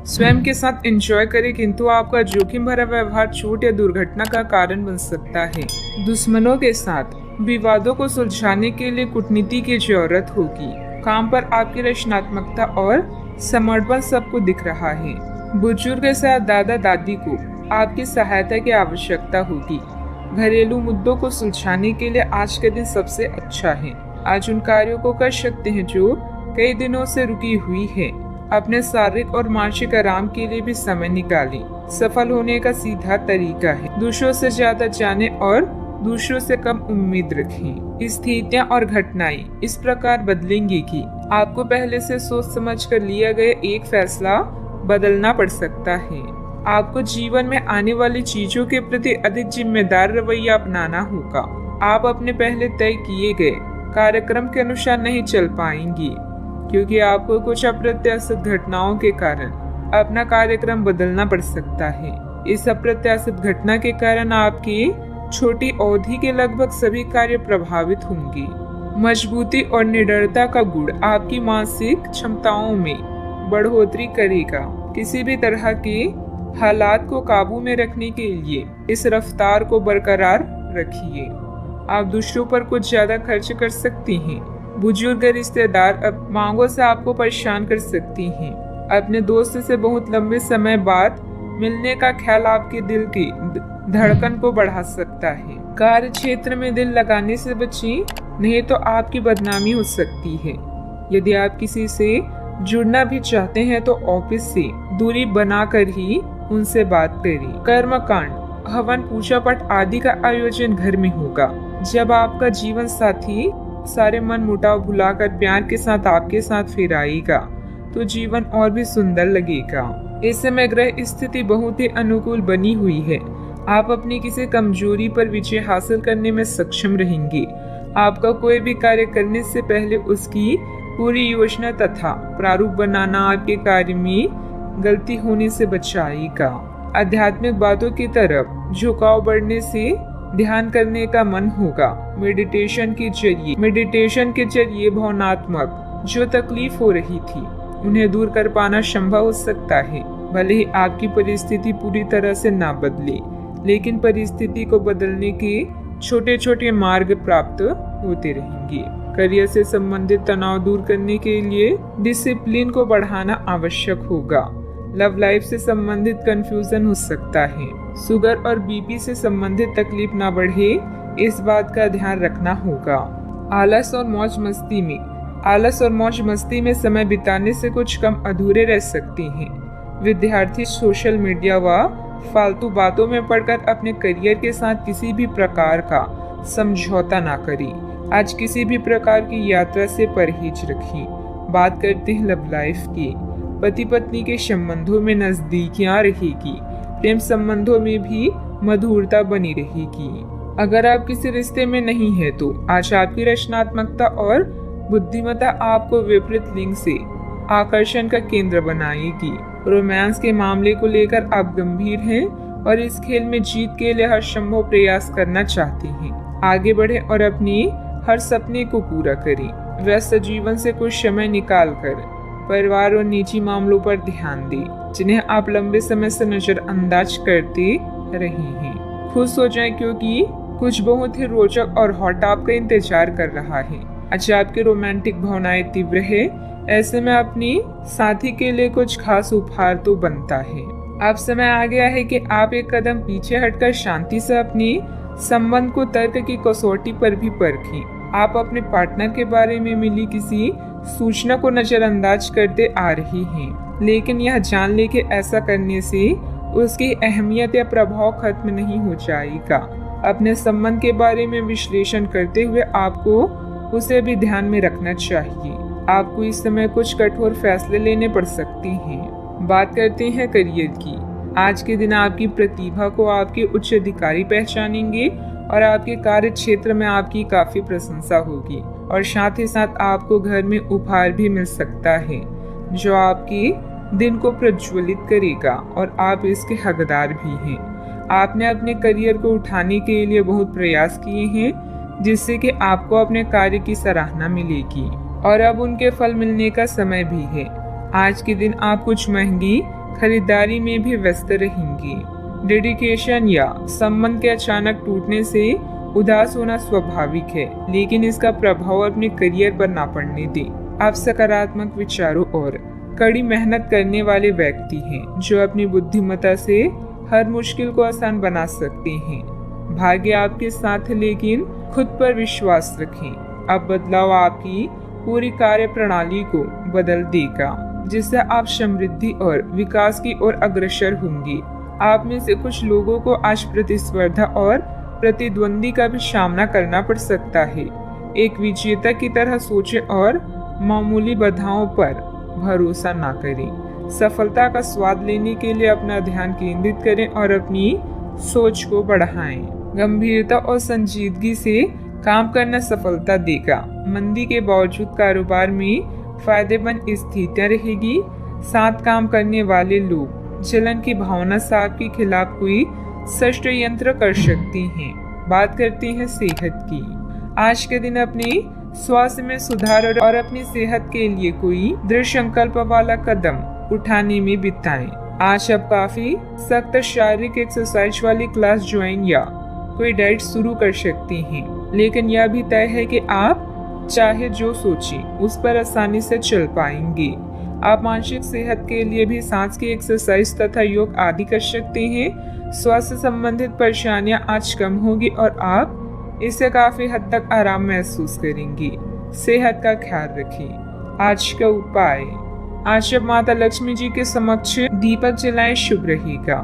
स्वयं के साथ एंजॉय करें, किंतु आपका जोखिम भरा व्यवहार चोट या दुर्घटना का कारण बन सकता है। दुश्मनों के साथ विवादों को सुलझाने के लिए कूटनीति की जरूरत होगी। काम पर आपकी रचनात्मकता और समर्पण सबको दिख रहा है। बुजुर्ग के साथ दादा दादी को आपकी सहायता की आवश्यकता होगी। घरेलू मुद्दों को सुलझाने के लिए आज का दिन सबसे अच्छा है। आज उन कार्यों को कर सकते हैं जो कई दिनों से रुकी हुई है। अपने शारीरिक और मानसिक आराम के लिए भी समय निकालें। सफल होने का सीधा तरीका है दूसरों से ज्यादा जाने और दूसरों से कम उम्मीद रखें। स्थितियां और घटनाएं इस प्रकार बदलेंगी कि आपको पहले से सोच समझ कर लिया गया एक फैसला बदलना पड़ सकता है। आपको जीवन में आने वाली चीजों के प्रति अधिक जिम्मेदार रवैया अपनाना होगा। आप अपने पहले तय किए गए कार्यक्रम के अनुसार नहीं चल पाएंगी, क्योंकि आपको कुछ अप्रत्याशित घटनाओं के कारण अपना कार्यक्रम बदलना पड़ सकता है। इस अप्रत्याशित घटना के कारण आपकी छोटी अवधि के लगभग सभी कार्य प्रभावित होंगे। मजबूती और निडरता का गुण आपकी मानसिक क्षमताओं में बढ़ोतरी करेगा। किसी भी तरह के हालात को काबू में रखने के लिए इस रफ्तार को बरकरार रखिए। आप दूसरों पर कुछ ज्यादा खर्च कर सकती हैं। बुजुर्ग रिश्तेदार अब मांगों से आपको परेशान कर सकती हैं। अपने दोस्त से बहुत लंबे समय बाद मिलने का ख्याल आपके दिल की धड़कन को बढ़ा सकता है। कार्य क्षेत्र में दिल लगाने से बचें, नहीं तो आपकी बदनामी हो सकती है। यदि आप किसी से जुड़ना भी चाहते हैं तो ऑफिस से दूरी बनाकर ही उनसे बात करें। कर्मकांड, हवन, पूजा पाठ आदि का आयोजन घर में होगा। जब आपका जीवन साथी सारे मन मुटाव भुलाकर प्यार के साथ आपके साथ फिर आएगा तो जीवन और भी सुंदर लगेगा। इस समय ग्रह स्थिति बहुत ही अनुकूल बनी हुई है। आप अपनी किसी कमजोरी पर विजय हासिल करने में सक्षम रहेंगे। आपका कोई भी कार्य करने से पहले उसकी पूरी योजना तथा प्रारूप बनाना आपके कार्य में गलती होने से बचाएगा। आध्यात्मिक बातों की तरफ झुकाव बढ़ने से ध्यान करने का मन होगा। मेडिटेशन के जरिए भावनात्मक जो तकलीफ हो रही थी उन्हें दूर कर पाना संभव हो सकता है। भले ही आपकी परिस्थिति पूरी तरह से ना बदले, लेकिन परिस्थिति को बदलने के छोटे छोटे मार्ग प्राप्त होते रहेंगे। करियर से संबंधित तनाव दूर करने के लिए डिसिप्लिन को बढ़ाना आवश्यक होगा। लव लाइफ से संबंधित कंफ्यूजन हो सकता है। शुगर और बीपी से संबंधित तकलीफ ना बढ़े, इस बात का ध्यान रखना होगा। आलस और मौज मस्ती में समय बिताने से कुछ कम अधूरे रह सकते हैं। विद्यार्थी सोशल मीडिया व फालतू बातों में पड़कर अपने करियर के साथ किसी भी प्रकार का समझौता ना करें। आज किसी भी प्रकार की यात्रा से परहेज रखें। बात करते हैं लव लाइफ की। पति पत्नी के संबंधों में नजदीकियां रहेगी। प्रेम संबंधों में भी मधुरता बनी रहेगी। अगर आप किसी रिश्ते में नहीं है तो आज आपकी रचनात्मकता और बुद्धिमत्ता आपको विपरीत लिंग से आकर्षण का केंद्र बनाएगी। रोमांस के मामले को लेकर आप गंभीर हैं और इस खेल में जीत के लिए हर संभव प्रयास करना चाहते हैं। आगे बढ़े और अपनी हर सपने को पूरा करें। व्यस्त जीवन से कुछ समय निकालकर परिवार और निजी मामलों पर ध्यान दें, जिन्हें आप लंबे समय से नजरअंदाज करते रहे हैं। खुश हो जाएं, क्योंकि कुछ बहुत ही रोचक और हॉट आपका इंतजार कर रहा है। अच्छा, आपकी रोमांटिक भावनाएं तीव्र है, ऐसे में अपनी साथी के लिए कुछ खास उपहार तो बनता है। अब समय आ गया है कि आप एक कदम पीछे हटकर शांति से अपने संबंध को तर्क की कसौटी पर भी परखें। आप अपने पार्टनर के बारे में मिली किसी सूचना को नजरअंदाज करते आ रही हैं, लेकिन यह जान ले कि ऐसा करने से उसकी अहमियत या प्रभाव खत्म नहीं हो जाएगा। अपने संबंध के बारे में विश्लेषण करते हुए आपको उसे भी ध्यान में रखना चाहिए। आपको इस समय कुछ कठोर फैसले लेने पड़ सकते हैं। बात करते हैं करियर की। आज के दिन आपकी प्रतिभा को आपके उच्च अधिकारी पहचानेंगे और आपके कार्य क्षेत्र में आपकी काफी प्रशंसा होगी और साथ ही साथ आपको घर में उपहार भी मिल सकता है जो आपके दिन को प्रज्वलित करेगा और आप इसके हकदार भी हैं। आपने अपने करियर को उठाने के लिए बहुत प्रयास किए हैं, जिससे कि आपको अपने कार्य की सराहना मिलेगी और अब उनके फल मिलने का समय भी है। आज के दिन आप कुछ महंगी खरीदारी में भी व्यस्त रहेंगी। डेडिकेशन या संबंध के अचानक टूटने से उदास होना स्वाभाविक है, लेकिन इसका प्रभाव अपने करियर पर ना पड़ने दें। आप सकारात्मक विचारों और कड़ी मेहनत करने वाले व्यक्ति हैं, जो अपनी बुद्धिमत्ता से हर मुश्किल को आसान बना सकते हैं। भाग्य आपके साथ है, लेकिन खुद पर विश्वास रखें। अब बदलाव आपकी पूरी कार्य प्रणाली को बदल देगा, जिससे आप समृद्धि और विकास की ओर अग्रसर होंगे। आप में से कुछ लोगों को आज प्रतिस्पर्धा और प्रतिद्वंदी का भी सामना करना पड़ सकता है। एक विजेता की तरह सोचें और मामूली बाधाओं पर भरोसा ना करें। सफलता का स्वाद लेने के लिए अपना ध्यान केंद्रित करें और अपनी सोच को बढ़ाएं। गंभीरता और संजीदगी से काम करना सफलता देगा। मंदी के बावजूद कारोबार में फायदेमंद स्थितियां रहेगी। साथ काम करने वाले लोग जलन की भावना से आपके खिलाफ कोई षड्यंत्र कर सकती हैं। बात करते हैं सेहत की। आज के दिन अपने स्वास्थ्य में सुधार और अपनी सेहत के लिए कोई दृढ़ संकल्प वाला कदम उठाने में बिताएं। आज आप काफी सख्त शारीरिक एक्सरसाइज वाली क्लास ज्वाइन या कोई डाइट शुरू कर सकती हैं, लेकिन यह भी तय है कि आप चाहे जो सोचें उस पर आसानी से चल पाएंगे। आप मानसिक सेहत के लिए भी सांस की एक्सरसाइज तथा योग आदि कर सकते हैं। स्वास्थ्य संबंधित परेशानियां आज कम होगी और आप इससे काफी हद तक आराम महसूस करेंगे। सेहत का ख्याल रखें। आज का उपाय, आज जब माता लक्ष्मी जी के समक्ष दीपक जलाएं शुभ रहेगा।